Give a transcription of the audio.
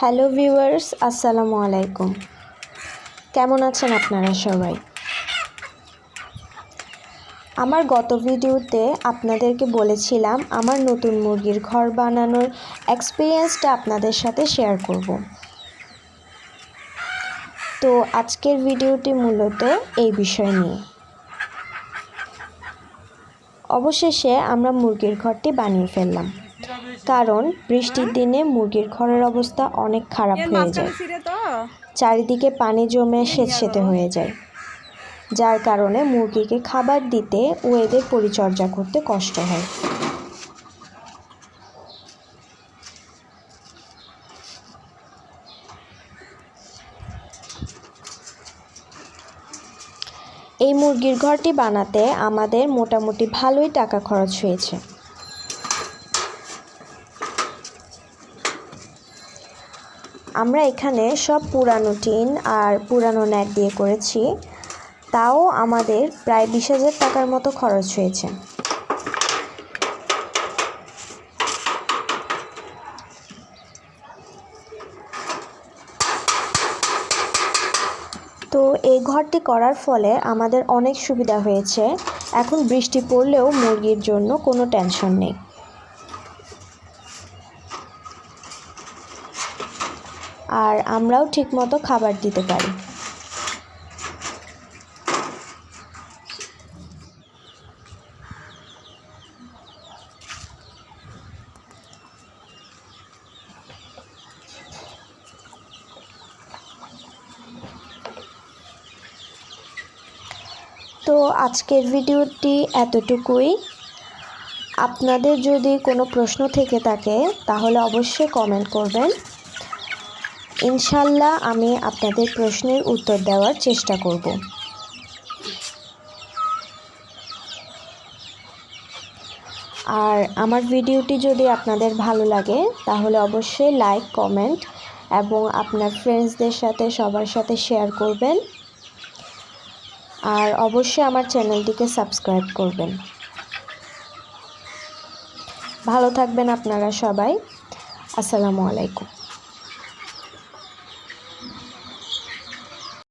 Hello viewers, আসসালামু আলাইকুম। কেমন আছেন আপনারা সবাই? আমার গত ভিডিওতে আপনাদেরকে বলেছিলাম আমার নতুন মুরগির ঘর বানানোর এক্সপিরিয়েন্সটা আপনাদের সাথে শেয়ার করব। তো আজকের ভিডিওটি মূলত এই বিষয় নিয়ে। অবশেষে আমরা মুরগির ঘরটি বানিয়ে ফেললাম, কারণ বৃষ্টির দিনে মুরগির ঘরের অবস্থা অনেক খারাপ হয়ে যায়। চারিদিকে পানি জমে সেচসেতে হয়ে যায়, যার কারণে মুরগিকে খাবার দিতে ও এদের পরিচর্যা করতে কষ্ট হয়। এই মুরগির ঘরটি বানাতে আমাদের মোটামুটি ভালোই টাকা খরচ হয়েছে। আমরা এখানে সব পুরানো টিন আর পুরানো নেট দিয়ে করেছি, তাও আমাদের প্রায় 20,000 টাকার মতো খরচ হয়েছে। তো এই ঘরটি করার ফলে আমাদের অনেক সুবিধা হয়েছে। এখন বৃষ্টি পড়লেও মুরগির জন্য কোনো টেনশন নেই। আর আমরাও ঠিকমতো খাবার দিতে পারি। তো আজকের ভিডিওটি এতটুকুই। আপনাদের যদি কোনো প্রশ্ন থেকে থাকে তাহলে অবশ্যই কমেন্ট করবেন। ইনশাল্লাহ আমি আপনাদের প্রশ্নের উত্তর দেওয়ার চেষ্টা করব। আর আমার ভিডিওটি যদি আপনাদের ভালো লাগে তাহলে অবশ্যই লাইক, কমেন্ট এবং আপনার ফ্রেন্ডসদের সাথে সবার সাথে শেয়ার করবেন। আর অবশ্যই আমার চ্যানেলটিকে সাবস্ক্রাইব করবেন। ভালো থাকবেন আপনারা সবাই। আসসালামু আলাইকুম।